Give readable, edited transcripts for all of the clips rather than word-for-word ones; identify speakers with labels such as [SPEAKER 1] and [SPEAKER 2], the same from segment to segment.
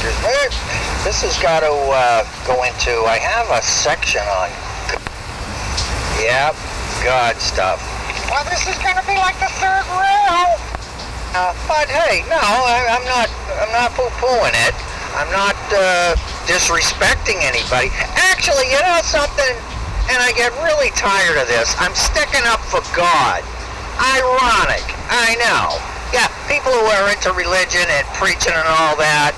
[SPEAKER 1] excuse me. This has got to go into, I have a section on, God stuff.
[SPEAKER 2] Well, this is going to be like the third rail.
[SPEAKER 1] But hey, no, I'm not poo-pooing it. I'm not disrespecting anybody. Actually, you know something? And I get really tired of this. I'm sticking up for God. Ironic, I know. Yeah, people who are into religion and preaching and all that,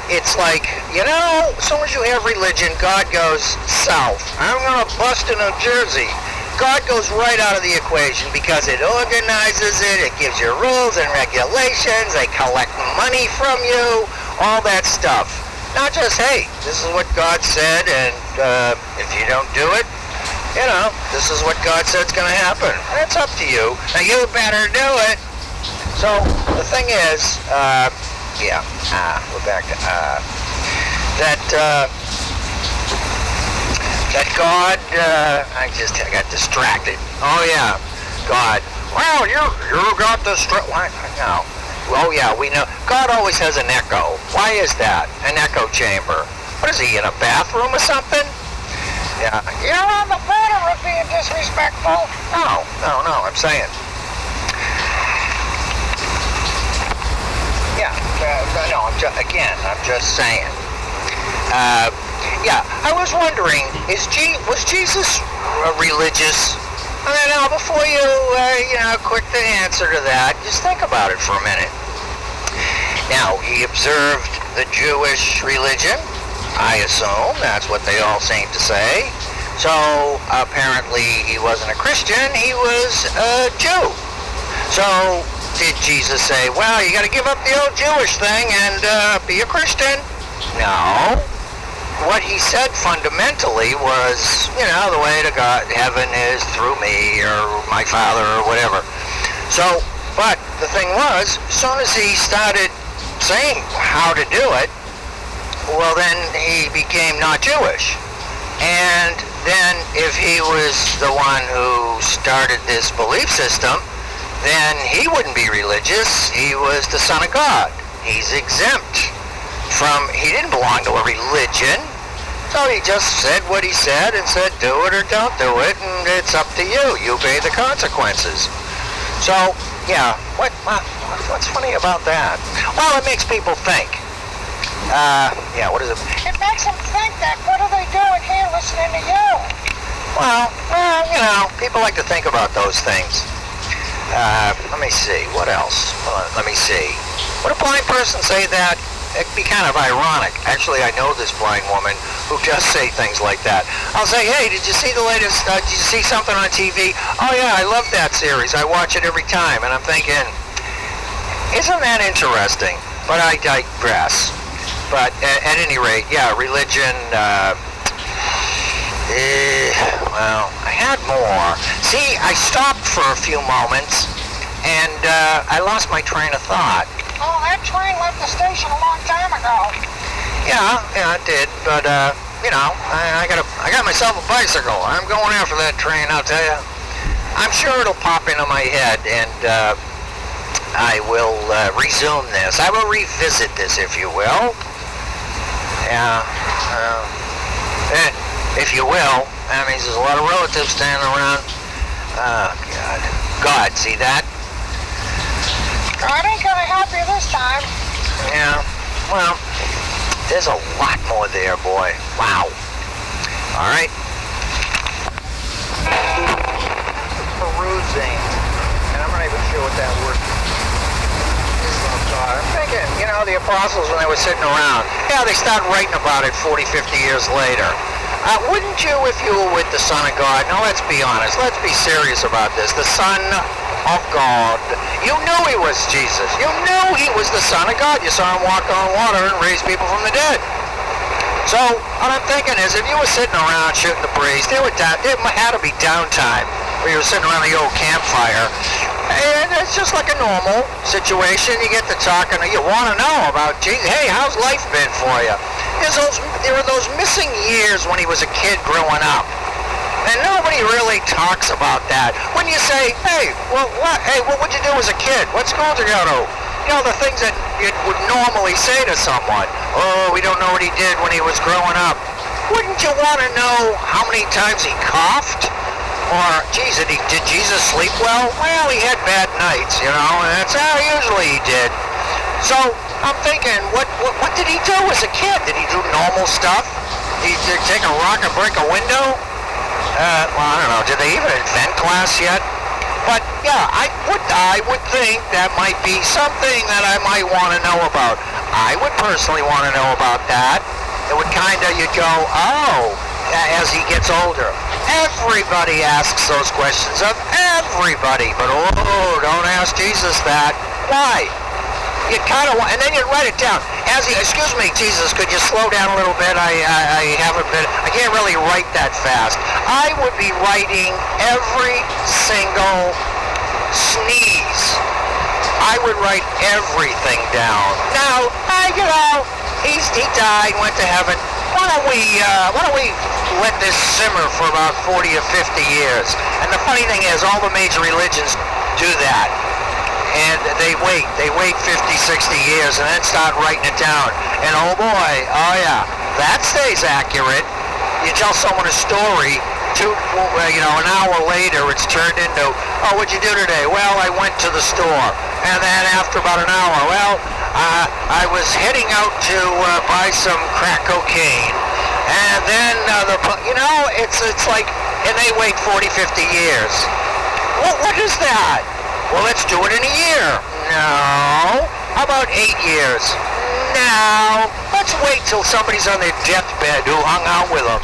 [SPEAKER 1] it's like, you know, as soon as you have religion, God goes south. I'm going to bust in New Jersey. God goes right out of the equation because it organizes it, it gives you rules and regulations, they collect money from you, all that stuff. Not just, hey, this is what God said, and if you don't do it, you know, this is what God said is going to happen. It's up to you. Now, you better do it. So, the thing is, we're back to, that God, I got distracted. Oh, yeah, God. Well, you got distracted. No. Oh, yeah, we know. God always has an echo. Why is that? An echo chamber. What is he, in a bathroom or something? Yeah.
[SPEAKER 2] You're on the border of being disrespectful.
[SPEAKER 1] No, I'm saying. Yeah, I'm just saying. I was wondering, was Jesus religious? I mean, now, before you, quick to answer to that, just think about it for a minute. Now, he observed the Jewish religion, I assume. That's what they all seem to say. So, apparently, he wasn't a Christian, he was a Jew. So, did Jesus say, well, you got to give up the old Jewish thing and be a Christian? No. What he said fundamentally was, the way to God, heaven is through me or my Father or whatever. So, but the thing was, as soon as he started saying how to do it, well, then he became not Jewish. And then if he was the one who started this belief system, then he wouldn't be religious. He was the Son of God. He's exempt from, he didn't belong to a religion. So he just said what he said and said, do it or don't do it, and it's up to you. You pay the consequences. So, yeah, what's funny about that? Well, it makes people think. What is it?
[SPEAKER 2] It makes them think that, what are they doing here listening to you?
[SPEAKER 1] Well, people like to think about those things. Let me see, what else? Let me see. Would a blind person say that? It'd be kind of ironic. Actually, I know this blind woman who does say things like that. I'll say, hey, did you see the latest, did you see something on TV? Oh yeah, I love that series. I watch it every time. And I'm thinking, isn't that interesting? But I digress. But at any rate, yeah, religion, well, I had more. See, I stopped for a few moments, and I lost my train of thought.
[SPEAKER 2] Oh, that train left the station a long time ago.
[SPEAKER 1] Yeah, it did. But I got myself a bicycle. I'm going after that train, I'll tell you. I'm sure it'll pop into my head, and I will resume this. I will revisit this, if you will. Yeah. If you will. That means there's a lot of relatives standing around. Oh, God. God, see that?
[SPEAKER 2] God ain't gonna help you this time.
[SPEAKER 1] Yeah, well, there's a lot more there, boy. Wow. All right. Perusing. And I'm not even sure what that word is. I'm thinking, the apostles, when they were sitting around, they start writing about it 40, 50 years later. Wouldn't you, if you were with the Son of God? Now, let's be honest. Let's be serious about this. The Son of God. You knew he was Jesus. You knew he was the Son of God. You saw him walk on water and raise people from the dead. So, what I'm thinking is, if you were sitting around shooting the breeze, there had to be downtime where you were sitting around the old campfire. And it's just like a normal situation. You get to talking, you want to know about Jesus. Hey, how's life been for you? There are those missing years when he was a kid growing up. And nobody really talks about that. When you say, hey, what would you do as a kid? What school did you go to? the things that you would normally say to someone. Oh, we don't know what he did when he was growing up. Wouldn't you want to know how many times he coughed? Or, geez, did Jesus sleep well? Well, he had bad nights, and that's how usually he did. So, I'm thinking, what did he do as a kid? Did he do normal stuff? Did he take a rock and break a window? Well, I don't know. Did they even invent glass yet? But yeah, I would think that might be something that I might want to know about. I would personally want to know about that. It would you'd go, oh, as he gets older. Everybody asks those questions of everybody, but oh, don't ask Jesus that. Why? You and then you'd write it down. Excuse me, Jesus, could you slow down a little bit? I can't really write that fast. I would be writing every single sneeze. I would write everything down. Now, he died, went to heaven. Why don't we let this simmer for about 40 or 50 years? And the funny thing is, all the major religions do that. And they wait 50, 60 years and then start writing it down. And oh boy, oh yeah, that stays accurate. You tell someone a story, an hour later it's turned into, oh, what'd you do today? Well, I went to the store. And then after about an hour, well, I was heading out to buy some crack cocaine. And then, it's like, and they wait 40, 50 years. What is that? Well, let's do it in a year. No. How about 8 years? No. Let's wait till somebody's on their deathbed who hung out with them.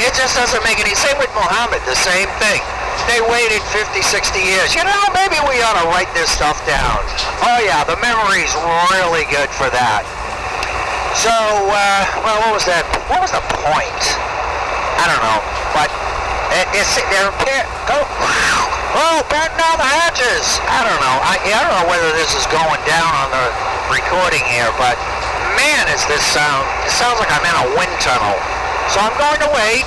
[SPEAKER 1] It just doesn't make any. Same with Muhammad, the same thing. They waited 50, 60 years. Maybe we ought to write this stuff down. Oh yeah, the memory's really good for that. So, what was that? What was the point? I don't know, but batten down the hatches. I don't know. I don't know whether this is going down on the recording here, but man, is this sound? It sounds like I'm in a wind tunnel. So I'm going to wait.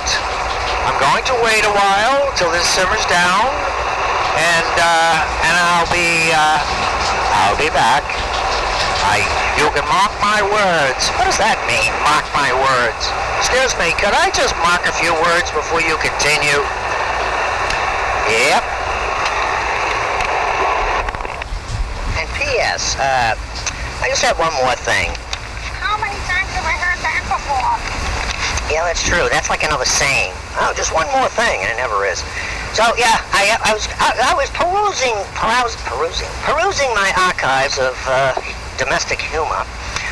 [SPEAKER 1] I'm going to wait a while till this simmers down, and I'll be back. You can mark my words. What does that mean? Mark my words. Excuse me, could I just mark a few words before you continue? Yep. And P.S. I just have one more thing.
[SPEAKER 2] How many times have I heard that before?
[SPEAKER 1] Yeah, that's true. That's like another saying. Oh, just one more thing, and it never is. So yeah, I was perusing my archives of domestic humor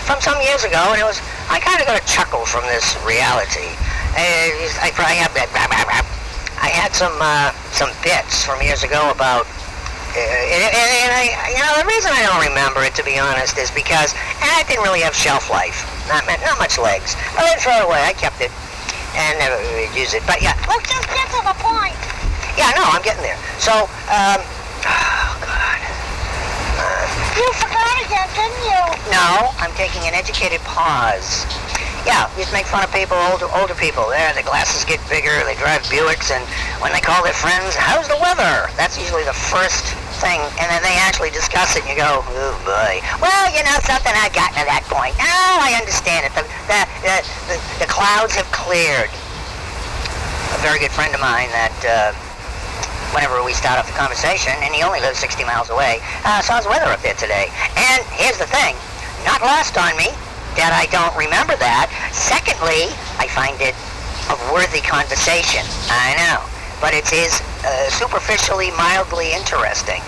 [SPEAKER 1] from some years ago, and I kind of got a chuckle from this reality. I had some bits from years ago about. The reason I don't remember it, to be honest, is because it didn't really have shelf life. Not much legs. I didn't throw it away. I kept it and never used it. But yeah.
[SPEAKER 2] Well, just get to the point.
[SPEAKER 1] Yeah, no, I'm getting there. So, oh God.
[SPEAKER 2] You forgot again, didn't you?
[SPEAKER 1] No, I'm taking an educated pause. Yeah, you just make fun of people, older people. The glasses get bigger, they drive Buicks, and when they call their friends, how's the weather? That's usually the first thing, and then they actually discuss it, and you go, oh boy. Well, something, I've gotten to that point. Now I understand it. The clouds have cleared. A very good friend of mine that, whenever we start off the conversation, and he only lives 60 miles away, saw his weather up there today. And here's the thing, not lost on me that I don't remember that. Secondly, I find it a worthy conversation. I know. But it is superficially, mildly interesting.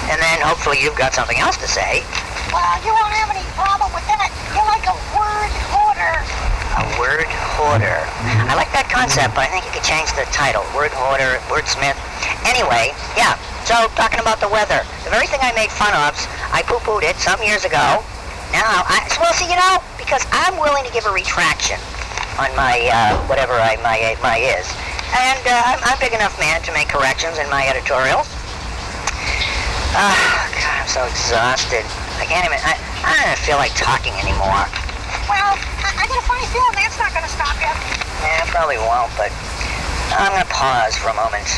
[SPEAKER 1] And then hopefully you've got something else to say.
[SPEAKER 2] Well, you won't have any problem with that. You're like a word hoarder.
[SPEAKER 1] A word hoarder. I like that concept, but I think you could change the title. Word hoarder, wordsmith. Anyway, yeah. So, talking about the weather. The very thing I made fun of, I poo-pooed it some years ago. Now, because I'm willing to give a retraction on my, whatever my is. And I'm a big enough man to make corrections in my editorials. God, I'm so exhausted. I can't even, I don't feel like talking anymore.
[SPEAKER 2] Well, I got a funny feeling that's not going to stop you.
[SPEAKER 1] Yeah, probably won't, but I'm going to pause for a moment.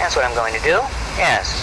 [SPEAKER 1] That's what I'm going to do. Yes.